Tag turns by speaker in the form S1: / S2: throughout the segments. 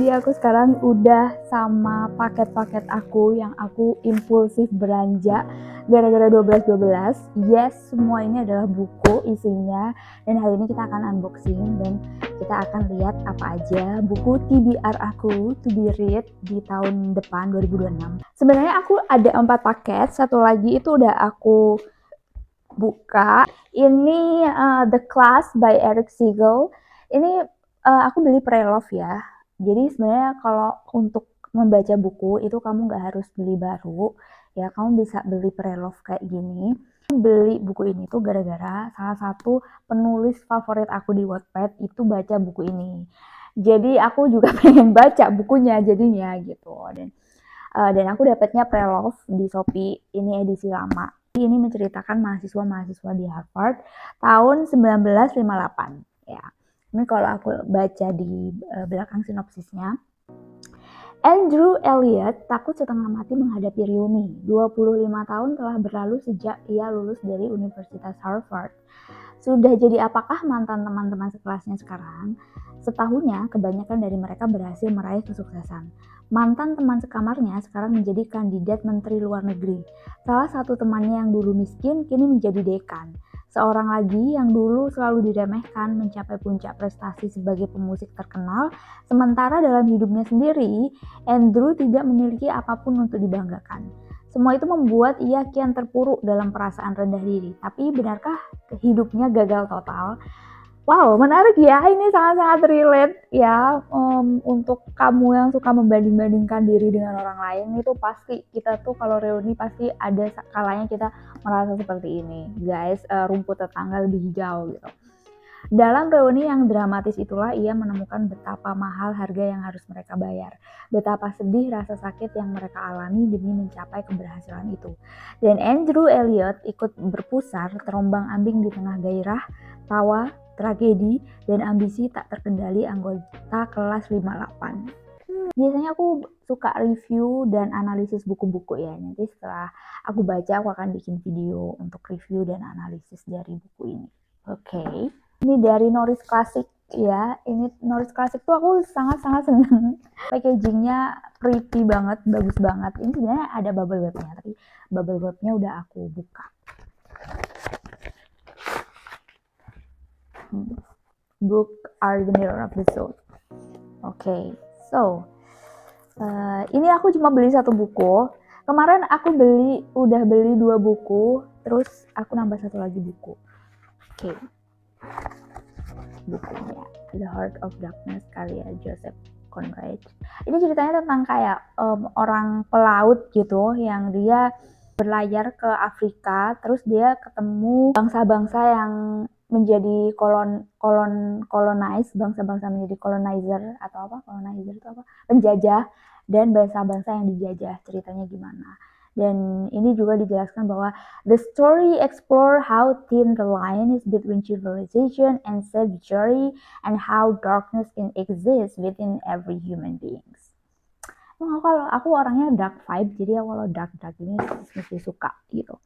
S1: Jadi aku sekarang udah sama paket-paket aku yang aku impulsif belanja gara-gara 12-12. Yes, semua ini adalah buku isinya. Dan hari ini kita akan unboxing dan kita akan lihat apa aja buku TBR aku, to be read di tahun depan 2026. Sebenarnya aku ada 4 paket, satu lagi itu udah aku buka. Ini The Class by Eric Siegel. Ini aku beli pre-love ya. Jadi sebenarnya kalau untuk membaca buku itu kamu nggak harus beli baru ya, kamu bisa beli pre-love kayak gini. Beli buku ini tuh gara-gara salah satu penulis favorit aku di Wattpad itu baca buku ini. Jadi aku juga pengen baca bukunya jadinya gitu. Dan aku dapatnya pre-love di Shopee, ini edisi lama. Ini menceritakan mahasiswa-mahasiswa di Harvard tahun 1958 ya. Ini kalau aku baca di belakang sinopsisnya, Andrew Elliot takut setengah mati menghadapi reuni. 25 tahun telah berlalu sejak ia lulus dari Universitas Harvard. Sudah jadi apakah mantan teman-teman sekelasnya sekarang? Setahunnya, kebanyakan dari mereka berhasil meraih kesuksesan. Mantan teman sekamarnya sekarang menjadi kandidat menteri luar negeri. Salah satu temannya yang dulu miskin kini menjadi dekan. Seorang lagi yang dulu selalu diremehkan mencapai puncak prestasi sebagai pemusik terkenal, sementara dalam hidupnya sendiri, Andrew tidak memiliki apapun untuk dibanggakan. Semua itu membuat ia kian terpuruk dalam perasaan rendah diri. Tapi benarkah hidupnya gagal total? Wow, menarik ya. Ini sangat-sangat relate ya. Untuk kamu yang suka membanding-bandingkan diri dengan orang lain, itu pasti kita tuh kalau reuni pasti ada kalanya kita merasa seperti ini. Guys, rumput tetangga lebih hijau gitu. Dalam reuni yang dramatis itulah ia menemukan betapa mahal harga yang harus mereka bayar, betapa sedih rasa sakit yang mereka alami demi mencapai keberhasilan itu. Dan Andrew Elliot ikut berpusar terombang-ambing di tengah gairah, tawa, tragedi, dan ambisi tak terkendali anggota kelas 58. Biasanya aku suka review dan analisis buku-buku ya. Nanti setelah aku baca aku akan bikin video untuk review dan analisis dari buku ini. Oke. Ini dari Norris Classic ya. Ini Norris Classic tuh aku sangat-sangat seneng. Packagingnya pretty banget, bagus banget. Ini sebenarnya ada bubble wrapnya, tapi bubble wrapnya udah aku buka. Book are the mirror of the soul. Oke, so ini aku cuma beli satu buku. Kemarin aku udah beli 2 buku, terus aku nambah satu lagi buku. Oke. Bukunya The Heart of Darkness karya Joseph Conrad. Ini ceritanya tentang kayak orang pelaut gitu yang dia berlayar ke Afrika, terus dia ketemu bangsa-bangsa yang menjadi colonize, bangsa-bangsa menjadi colonizer atau apa? Colonizer itu apa? Penjajah, dan bangsa-bangsa yang dijajah. Ceritanya gimana? Dan ini juga dijelaskan bahwa the story explore how thin the line is between civilization and savagery and how darkness can exist within every human beings. Kalau aku orangnya dark vibe, jadi kalau dark ini mesti suka gitu.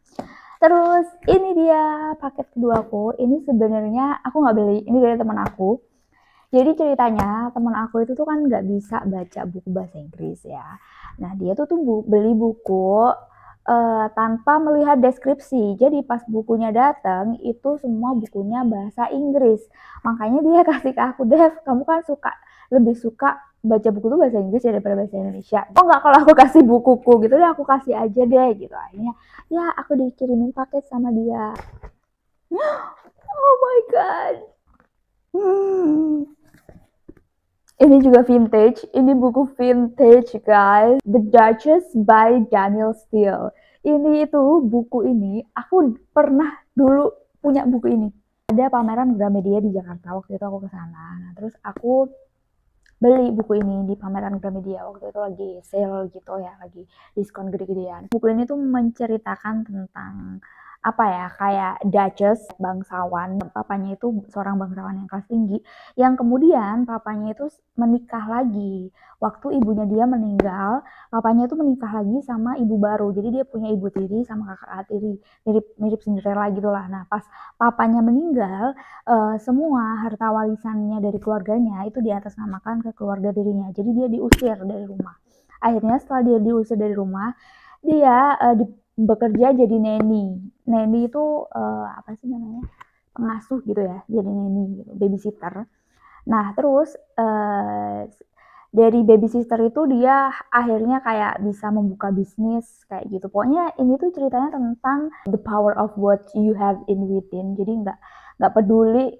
S1: Terus ini dia paket kedua aku. Ini sebenarnya aku nggak beli, ini dari teman aku. Jadi ceritanya teman aku itu tuh kan nggak bisa baca buku bahasa Inggris ya. Nah dia tuh beli buku tanpa melihat deskripsi. Jadi pas bukunya datang itu semua bukunya bahasa Inggris. Makanya dia kasih ke aku, Dev, kamu kan lebih suka baca buku tuh bahasa Inggris daripada bahasa Indonesia. Oh enggak, kalau aku kasih bukuku gitu deh, aku kasih aja deh gitu. Akhirnya ya aku dikirimin paket sama dia. Oh my god. Ini juga vintage, ini buku vintage guys. The Duchess by Danielle Steel. Ini itu buku ini, aku pernah dulu punya buku ini. Ada pameran Gramedia di Jakarta, waktu itu aku kesana. Nah, terus aku beli buku ini di pameran Gramedia, waktu itu lagi sale gitu ya, lagi diskon gede-gedean. Buku ini tuh menceritakan tentang apa ya, kayak duchess, bangsawan. Papanya itu seorang bangsawan yang kelas tinggi, yang kemudian papanya itu menikah lagi. Waktu ibunya dia meninggal, papanya itu menikah lagi sama ibu baru. Jadi dia punya ibu tiri sama kakak tiri, mirip Cinderella gitu lah. Nah, pas papanya meninggal, semua harta warisannya dari keluarganya itu diatasnamakan ke keluarga tirinya. Jadi dia diusir dari rumah. Akhirnya setelah dia diusir dari rumah, dia bekerja jadi nanny. Nanny itu apa sih namanya? Pengasuh gitu ya, jadi nanny gitu, babysitter. Nah, terus dari babysitter itu dia akhirnya kayak bisa membuka bisnis kayak gitu. Pokoknya ini tuh ceritanya tentang the power of what you have in within. Jadi nggak peduli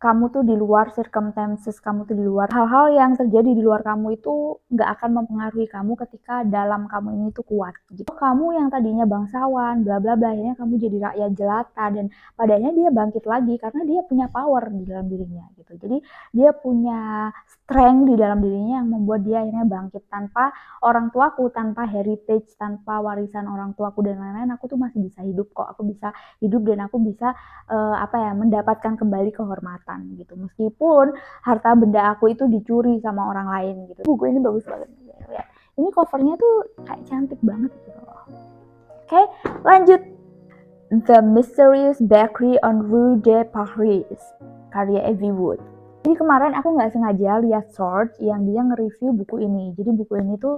S1: kamu tuh di luar circumstances, kamu tuh di luar hal-hal yang terjadi di luar kamu itu nggak akan mempengaruhi kamu ketika dalam kamu ini tuh kuat gitu. Kamu yang tadinya bangsawan bla bla bla, akhirnya kamu jadi rakyat jelata, dan padanya dia bangkit lagi karena dia punya power di dalam dirinya gitu. Jadi dia punya strength di dalam dirinya yang membuat dia akhirnya bangkit. Tanpa orang tuaku, tanpa heritage, tanpa warisan orang tuaku dan lain-lain, aku tuh masih bisa hidup kok. Aku bisa hidup dan aku bisa mendapatkan kembali kehormatan gitu. Meskipun harta benda aku itu dicuri sama orang lain gitu. Buku ini bagus banget. Ya. Ini covernya tuh kayak cantik banget gitu loh. Oke, lanjut. The Mysterious Bakery on Rue de Paris, karya Evie Wood. Jadi kemarin aku nggak sengaja lihat short yang dia nge-review buku ini. Jadi buku ini tuh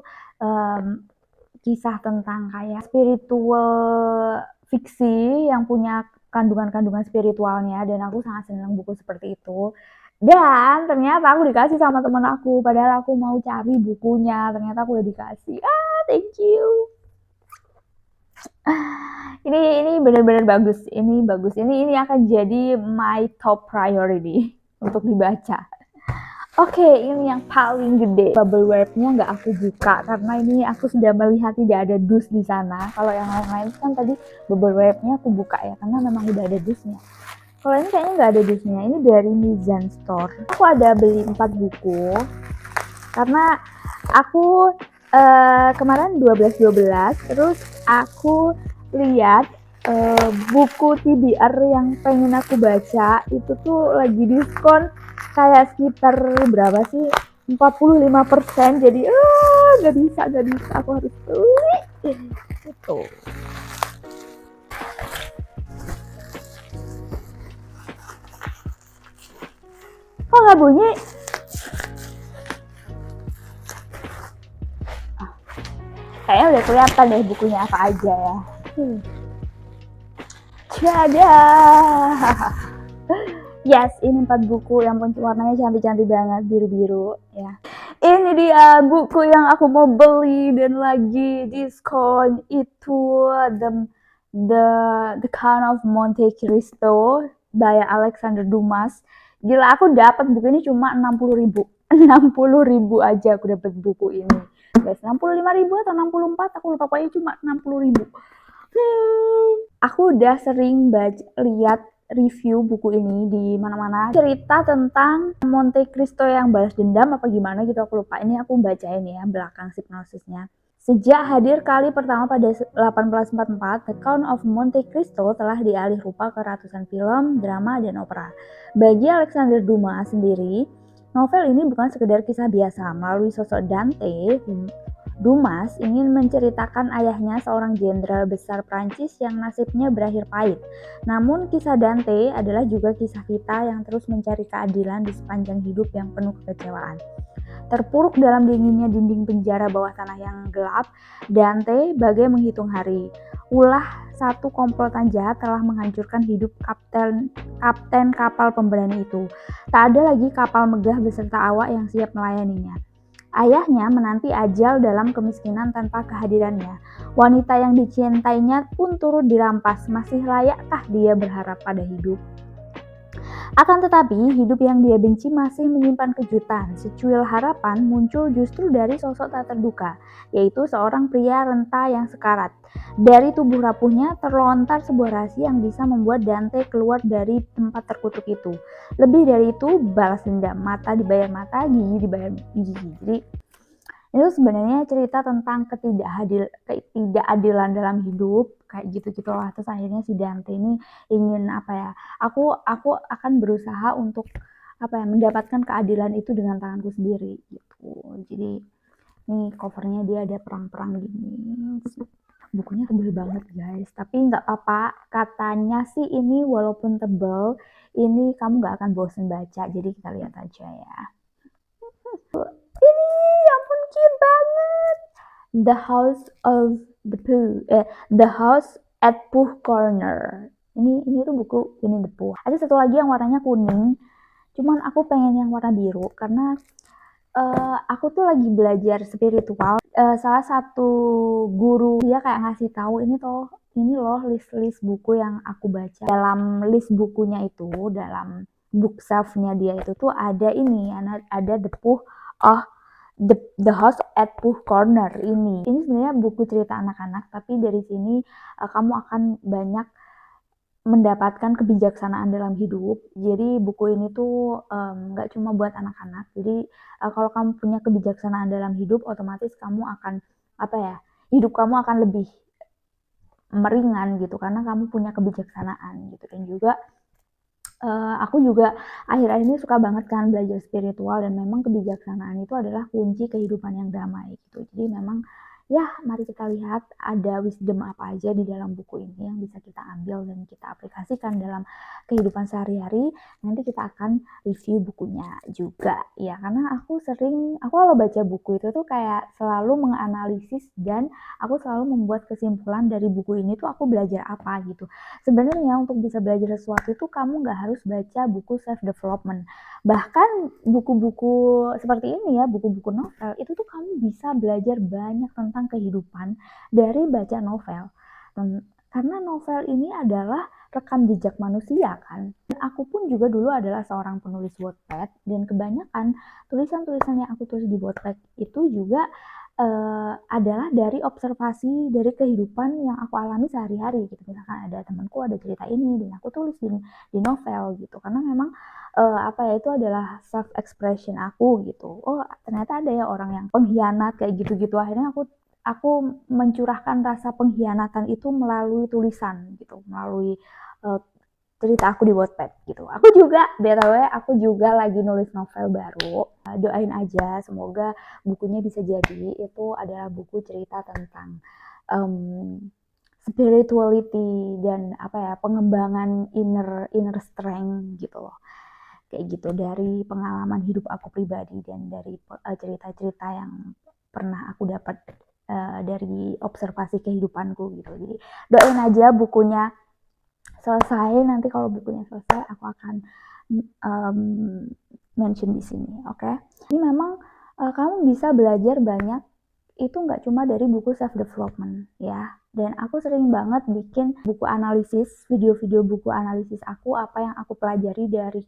S1: kisah tentang kayak spiritual fiksi yang punya kandungan-kandungan spiritualnya, dan aku sangat senang buku seperti itu. Dan ternyata aku dikasih sama temen aku, padahal aku mau cari bukunya, ternyata aku udah dikasih. Thank you. Ini benar-benar bagus. Ini bagus. Ini akan jadi my top priority untuk dibaca. Oke, ini yang paling gede. Bubble wrap-nya nggak aku buka karena ini aku sudah melihat tidak ada dus di sana. Kalau yang lain-lain kan tadi bubble wrap-nya aku buka ya, karena memang udah ada dusnya. Kalau ini kayaknya nggak ada dusnya. Ini dari Mizan Store. Aku ada beli 4 buku karena aku kemarin 12-12, terus aku lihat buku TBR yang pengen aku baca itu tuh lagi diskon kayak sekitar berapa sih, 45%. Jadi gak bisa, aku harus beli gitu. Kok gak bunyi? Kayaknya udah kelihatan deh bukunya apa aja ya. Yes, ini 4 buku yang warnanya cantik-cantik banget, biru-biru ya. Ini dia buku yang aku mau beli dan lagi diskon, itu the Count of Monte Cristo by Alexander Dumas. Gila, aku dapat buku ini cuma 60.000. 60.000 aja aku dapat buku ini. Guys, 65.000 atau 64, aku lupa, pokoknya cuma 60.000. Aku udah sering lihat review buku ini di mana-mana. Cerita tentang Monte Cristo yang balas dendam apa gimana gitu, aku lupa. Ini aku bacain ya belakang sinopsisnya. Sejak hadir kali pertama pada 1844, The Count of Monte Cristo telah dialih rupa ke ratusan film, drama, dan opera. Bagi Alexander Dumas sendiri, novel ini bukan sekedar kisah biasa. Melalui sosok Dante, Dumas ingin menceritakan ayahnya, seorang jenderal besar Prancis yang nasibnya berakhir pahit. Namun kisah Dante adalah juga kisah kita yang terus mencari keadilan di sepanjang hidup yang penuh kekecewaan. Terpuruk dalam dinginnya dinding penjara bawah tanah yang gelap, Dante bagai menghitung hari. Ulah satu komplotan jahat telah menghancurkan hidup kapten kapal pemberani itu. Tak ada lagi kapal megah beserta awak yang siap melayaninya. Ayahnya menanti ajal dalam kemiskinan tanpa kehadirannya. Wanita yang dicintainya pun turut dirampas. Masih layakkah dia berharap pada hidup? Akan tetapi, hidup yang dia benci masih menyimpan kejutan. Secuil harapan muncul justru dari sosok tak terduga, yaitu seorang pria renta yang sekarat. Dari tubuh rapuhnya terlontar sebuah rahasia yang bisa membuat Dante keluar dari tempat terkutuk itu. Lebih dari itu, balas dendam. Mata dibayar mata, gigi dibayar gigi. Jadi, itu sebenarnya cerita tentang ketidakadilan dalam hidup. kayak gitu lah. Terus akhirnya si Dante ini ingin apa ya, aku akan berusaha untuk apa ya, mendapatkan keadilan itu dengan tanganku sendiri gitu. Jadi nih covernya dia ada perang-perang gini. Bukunya tebel banget guys, tapi nggak apa-apa, katanya sih ini walaupun tebel ini kamu nggak akan bosen baca, jadi kita lihat aja ya. Ini ya ampun cute banget, The House of the Pooh, The House at Pooh Corner. Ini tuh buku Winnie the Pooh. Ada satu lagi yang warnanya kuning, cuman aku pengen yang warna biru karena aku tuh lagi belajar spiritual. Salah satu guru dia kayak ngasih tahu ini loh list buku yang aku baca. Dalam list bukunya itu, dalam book shelf-nya dia itu tuh ada ini, ada The Pooh of The House at Pooh Corner ini. Ini sebenarnya buku cerita anak-anak, tapi dari sini kamu akan banyak mendapatkan kebijaksanaan dalam hidup. Jadi buku ini tuh nggak cuma buat anak-anak. Jadi kalau kamu punya kebijaksanaan dalam hidup, otomatis kamu akan apa ya, hidup kamu akan lebih meringan gitu karena kamu punya kebijaksanaan gitu. Dan juga aku juga akhir-akhir ini suka banget kan belajar spiritual, dan memang kebijaksanaan itu adalah kunci kehidupan yang damai gitu. Jadi memang ya, mari kita lihat ada wisdom apa aja di dalam buku ini yang bisa kita ambil dan kita aplikasikan dalam kehidupan sehari-hari. Nanti kita akan review bukunya juga ya, karena aku kalau baca buku itu tuh kayak selalu menganalisis dan aku selalu membuat kesimpulan dari buku ini tuh aku belajar apa gitu. Sebenarnya untuk bisa belajar sesuatu itu kamu nggak harus baca buku self development. Bahkan buku-buku seperti ini ya, buku-buku novel itu tuh kamu bisa belajar banyak tentang kehidupan dari baca novel. Karena novel ini adalah rekam jejak manusia kan. Dan aku pun juga dulu adalah seorang penulis Wattpad, dan kebanyakan tulisan-tulisan yang aku tulis di Wattpad itu juga adalah dari observasi dari kehidupan yang aku alami sehari-hari gitu. Misalkan ada temanku ada cerita ini dan aku tulis di novel gitu, karena memang apa ya, itu adalah self expression aku gitu. Oh ternyata ada ya orang yang pengkhianat kayak gitu-gitu. Akhirnya aku mencurahkan rasa pengkhianatan itu melalui tulisan gitu, melalui cerita aku di Wattpad gitu. Aku juga lagi nulis novel baru. Doain aja semoga bukunya bisa jadi. Itu adalah buku cerita tentang spirituality dan apa ya, pengembangan inner strength gitu loh. Kayak gitu, dari pengalaman hidup aku pribadi dan dari cerita-cerita yang pernah aku dapat dari observasi kehidupanku gitu. Jadi doain aja bukunya selesai. Nanti kalau bukunya selesai aku akan mention di sini, oke? Ini memang kamu bisa belajar banyak itu nggak cuma dari buku self development ya. Dan aku sering banget bikin buku analisis, video-video buku analisis aku, apa yang aku pelajari dari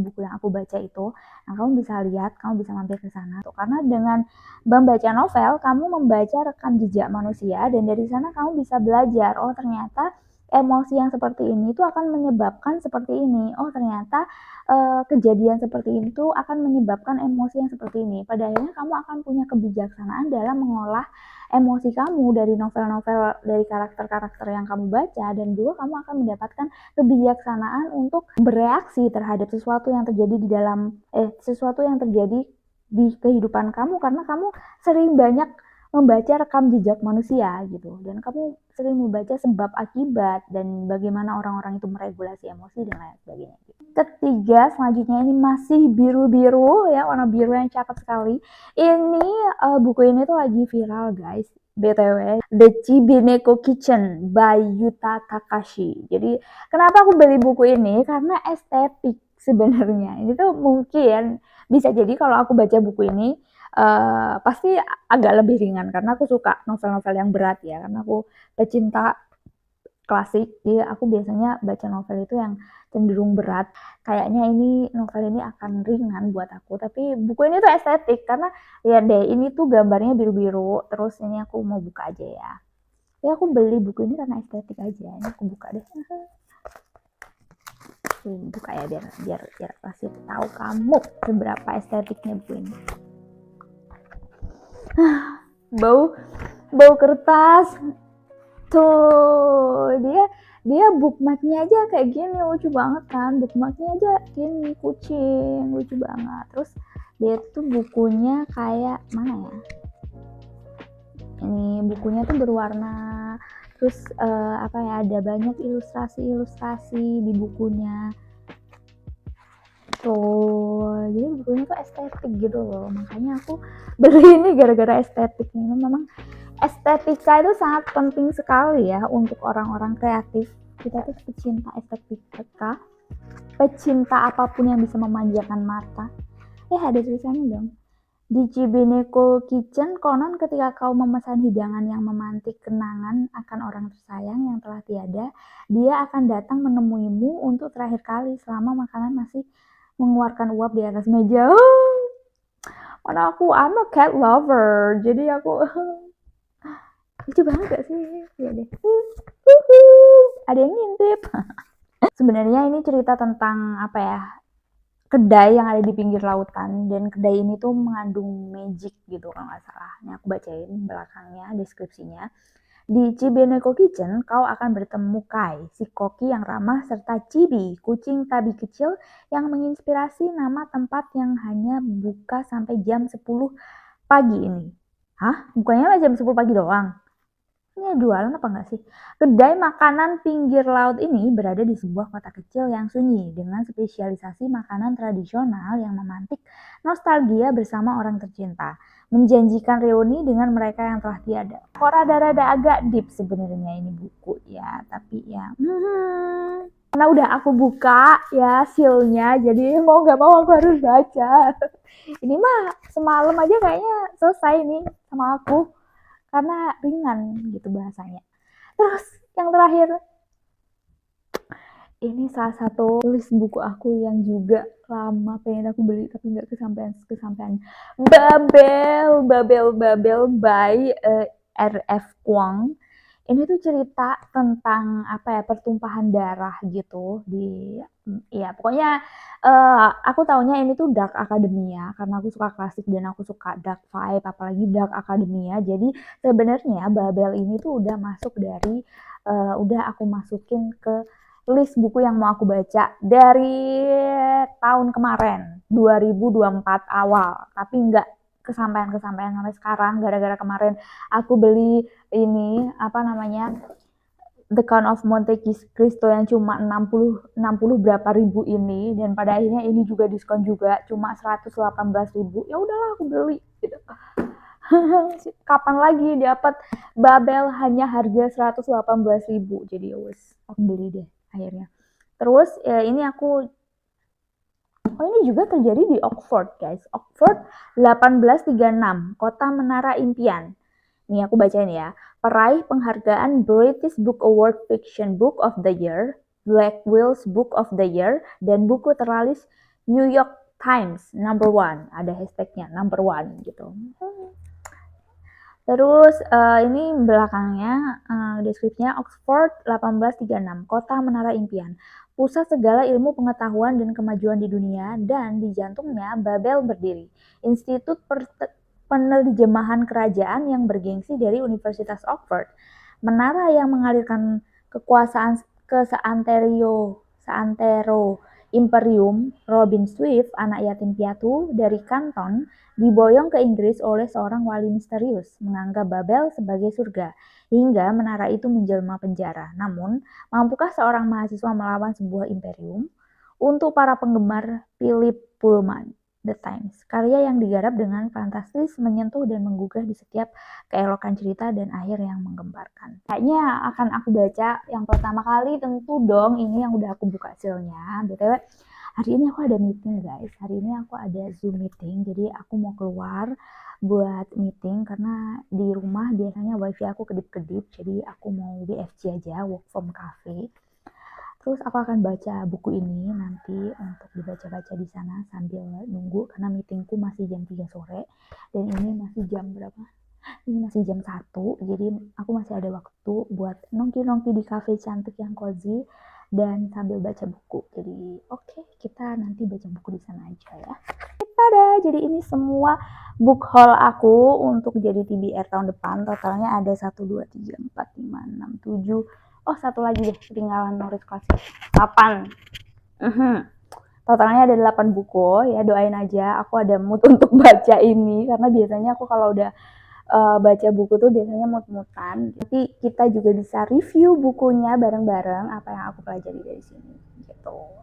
S1: buku yang aku baca itu. Nah, kamu bisa lihat, kamu bisa mampir ke sana tuh. Karena dengan membaca novel, kamu membaca rekam jejak manusia, dan dari sana kamu bisa belajar, oh ternyata emosi yang seperti ini itu akan menyebabkan seperti ini. Oh ternyata kejadian seperti itu akan menyebabkan emosi yang seperti ini. Pada akhirnya kamu akan punya kebijaksanaan dalam mengolah emosi kamu dari novel-novel, dari karakter-karakter yang kamu baca, dan juga kamu akan mendapatkan kebijaksanaan untuk bereaksi terhadap sesuatu yang terjadi di kehidupan kamu, karena kamu sering banyak membaca rekam jejak manusia gitu, dan kamu sering membaca sebab akibat dan bagaimana orang-orang itu meregulasi emosi dan lain sebagainya. Ketiga, selanjutnya ini masih biru-biru ya, warna biru yang cakep sekali. Ini buku ini tuh lagi viral guys, BTW, The Chibineko Kitchen by Yuta Takashi. Jadi kenapa aku beli buku ini? Karena estetik sebenarnya. Ini tuh mungkin bisa jadi kalau aku baca buku ini pasti agak lebih ringan, karena aku suka novel-novel yang berat ya, karena aku pecinta klasik, jadi aku biasanya baca novel itu yang cenderung berat. Kayaknya novel ini akan ringan buat aku, tapi buku ini tuh estetik karena lihat deh, ini tuh gambarnya biru-biru. Terus ini aku mau buka aja ya. Ya aku beli buku ini karena estetik aja. Ini aku buka deh. Buka ya biar kasih tahu kamu seberapa estetiknya buku ini. Bau kertas. Tuh, dia bookmarknya aja kayak gini, lucu banget kan, bookmarknya aja gini, kucing, lucu banget. Terus dia tuh bukunya kayak mana ya, ini bukunya tuh berwarna, terus apa ya, ada banyak ilustrasi di bukunya tuh, jadi bukunya tuh estetik gitu loh, makanya aku beli ini gara-gara estetiknya. Memang estetika itu sangat penting sekali ya untuk orang-orang kreatif. Kita tuh pecinta estetika, pecinta apapun yang bisa memanjakan mata. Ada tulisannya dong. Di Cibeneko Kitchen, konon ketika kau memesan hidangan yang memantik kenangan akan orang tersayang yang telah tiada, dia akan datang menemuimu untuk terakhir kali selama makanan masih mengeluarkan uap di atas meja. Karena I'm a cat lover, jadi aku lucu banget gak sih? Ya deh. Ada yang ngintip. Sebenarnya ini cerita tentang apa ya? Kedai yang ada di pinggir lautan, dan kedai ini tuh mengandung magic gitu kalau nggak salah. Ini aku bacain belakangnya deskripsinya. Di Cibeneko Kitchen, kau akan bertemu Kai, si koki yang ramah, serta Cibi, kucing tabi kecil yang menginspirasi nama tempat yang hanya buka sampai jam 10 pagi ini. Hah? Bukanya jam 10 pagi doang? Ini jualan apa enggak sih? Kedai makanan pinggir laut ini berada di sebuah kota kecil yang sunyi dengan spesialisasi makanan tradisional yang memantik nostalgia bersama orang tercinta, menjanjikan reuni dengan mereka yang telah tiada. Kok rada-rada agak deep sebenarnya ini buku ya, tapi ya karena udah aku buka ya sealnya, jadi mau gak mau aku harus baca. Ini mah semalam aja kayaknya selesai nih sama aku, karena ringan gitu bahasanya. Terus yang terakhir, ini salah satu list buku aku yang juga lama pengen aku beli tapi nggak kesampaian. Babel by R.F. Kuang. Ini tuh cerita tentang apa ya, pertumpahan darah gitu di, ya pokoknya aku taunya ini tuh Dark Academia karena aku suka klasik dan aku suka dark vibe, apalagi Dark Academia. Jadi sebenarnya Babel ini tuh udah masuk dari udah aku masukin ke list buku yang mau aku baca dari tahun kemarin 2024 awal, tapi nggak kesampaian sampai sekarang gara-gara kemarin aku beli ini apa namanya, The Count of Monte Cristo yang cuma 60 berapa ribu ini, dan pada akhirnya ini juga diskon juga cuma 118.000. Ya udahlah aku beli gitu. Kapan lagi dapat Babel hanya harga 118.000, jadi wes aku beli deh akhirnya. Terus ini aku ini juga terjadi di Oxford guys. Oxford 1836, Kota Menara Impian. Nih aku bacain ya. Peraih penghargaan British Book Award Fiction Book of the Year, Blackwell's Book of the Year, dan buku terlaris New York Times number 1. Ada hashtagnya number 1 gitu. Terus ini belakangnya deskripsinya Oxford 1836, Kota Menara Impian, pusat segala ilmu pengetahuan dan kemajuan di dunia, dan di jantungnya Babel berdiri, institut penerjemahan kerajaan yang bergengsi dari Universitas Oxford. Menara yang mengalirkan kekuasaan ke seantero imperium Robin Swift, anak yatim piatu dari Kanton, diboyong ke Inggris oleh seorang wali misterius, menganggap Babel sebagai surga, hingga menara itu menjelma penjara. Namun, mampukah seorang mahasiswa melawan sebuah imperium? Untuk para penggemar Philip Pullman, The Times, karya yang digarap dengan fantastis, menyentuh dan menggugah di setiap keelokan cerita dan akhir yang menggemparkan. Kayaknya akan aku baca yang pertama kali tentu dong ini yang udah aku buka sealnya. BTW, hari ini aku ada meeting guys, hari ini aku ada Zoom meeting, jadi aku mau keluar buat meeting karena di rumah biasanya wifi aku kedip-kedip, jadi aku mau WFC aja, work from cafe. Terus aku akan baca buku ini nanti untuk dibaca-baca di sana sambil nunggu karena meetingku masih jam 3 sore dan ini masih jam berapa? Ini masih jam 1, jadi aku masih ada waktu buat nongki-nongki di cafe cantik yang cozy dan sambil baca buku. Jadi oke, kita nanti baca buku di sana aja ya. tada, jadi ini semua book haul aku untuk jadi TBR tahun depan. Totalnya ada 1, 2, 3, 4, 5, 6, 7. Oh, satu lagi deh, ketinggalan noris klasik. 8. Totalnya ada 8 buku ya, doain aja aku ada mood untuk baca ini karena biasanya aku kalau udah baca buku tuh biasanya mood-moodan. Nanti kita juga bisa review bukunya bareng-bareng apa yang aku pelajari dari sini gitu.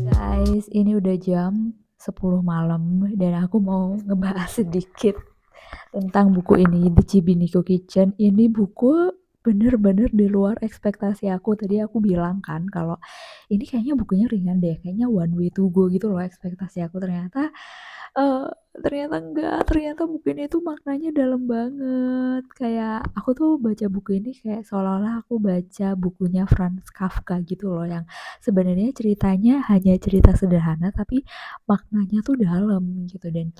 S1: Guys, ini udah jam 10 malam dan aku mau ngebahas sedikit tentang buku ini, The Chibiniko Kitchen. Ini buku bener-bener di luar ekspektasi aku. Tadi aku bilang kan kalau ini kayaknya bukunya ringan deh, kayaknya one way to go gitu loh ekspektasi aku. Eh, ternyata enggak, ternyata buku ini tuh maknanya dalam banget. Kayak aku tuh baca buku ini kayak seolah-olah aku baca bukunya Franz Kafka gitu loh, yang sebenarnya ceritanya hanya cerita sederhana tapi maknanya tuh dalam gitu. Dan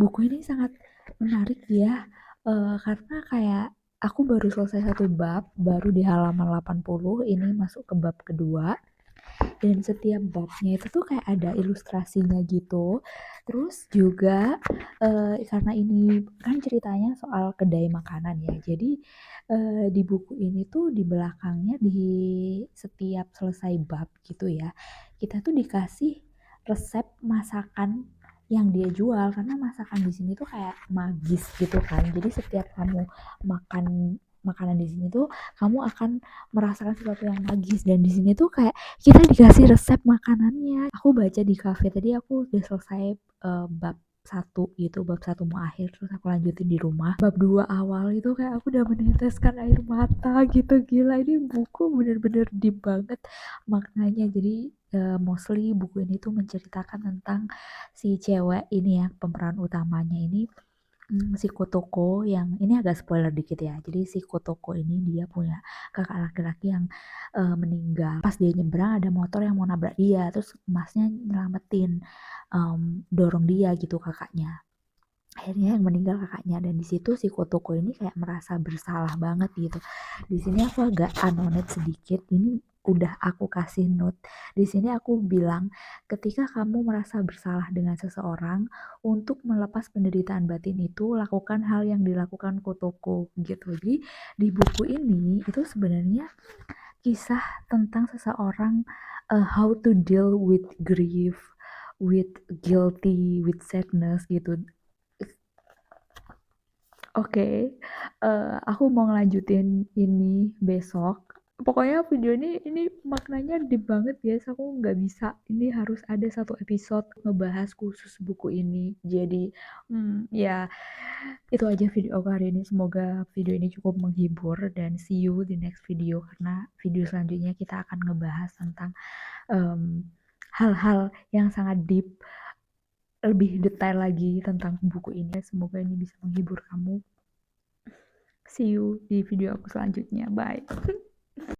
S1: buku ini sangat menarik ya, karena kayak aku baru selesai satu bab, baru di halaman 80, ini masuk ke bab kedua, dan setiap babnya itu tuh kayak ada ilustrasinya gitu. Terus juga karena ini kan ceritanya soal kedai makanan ya, jadi di buku ini tuh di belakangnya di setiap selesai bab gitu ya, kita tuh dikasih resep masakan yang dia jual, karena masakan di sini tuh kayak magis gitu kan. Jadi setiap kamu makan makanan di sini tuh kamu akan merasakan sesuatu yang magis, dan di sini tuh kayak kita dikasih resep makanannya. Aku baca di kafe tadi, aku udah selesai bab satu gitu, bab satu mau akhir, terus aku lanjutin di rumah. Bab 2 awal itu kayak aku udah meneteskan air mata gitu, gila ini buku bener-bener deep banget maknanya. Jadi mostly buku ini tuh menceritakan tentang si cewek ini ya, pemeran utamanya ini, si Kotoko, yang ini agak spoiler dikit ya. Jadi si Kotoko ini dia punya kakak laki-laki yang meninggal. Pas dia nyebrang ada motor yang mau nabrak dia, terus emasnya nyelamatin, dorong dia gitu kakaknya. Akhirnya yang meninggal kakaknya, dan di situ si Kotoko ini kayak merasa bersalah banget gitu. Di sini aku agak anonet sedikit. Ini udah aku kasih note. Di sini aku bilang, ketika kamu merasa bersalah dengan seseorang, untuk melepas penderitaan batin itu lakukan hal yang dilakukan Kotoko gitu. Jadi di buku ini itu sebenarnya kisah tentang seseorang, how to deal with grief, with guilty, with sadness gitu. Oke, aku mau ngelanjutin ini besok. Pokoknya video ini maknanya deep banget guys, aku nggak bisa, ini harus ada satu episode ngebahas khusus buku ini. Jadi, ya itu aja video aku hari ini. Semoga video ini cukup menghibur, dan see you di next video, karena video selanjutnya kita akan ngebahas tentang hal-hal yang sangat deep, lebih detail lagi tentang buku ini. Semoga ini bisa menghibur kamu. See you di video aku selanjutnya. Bye.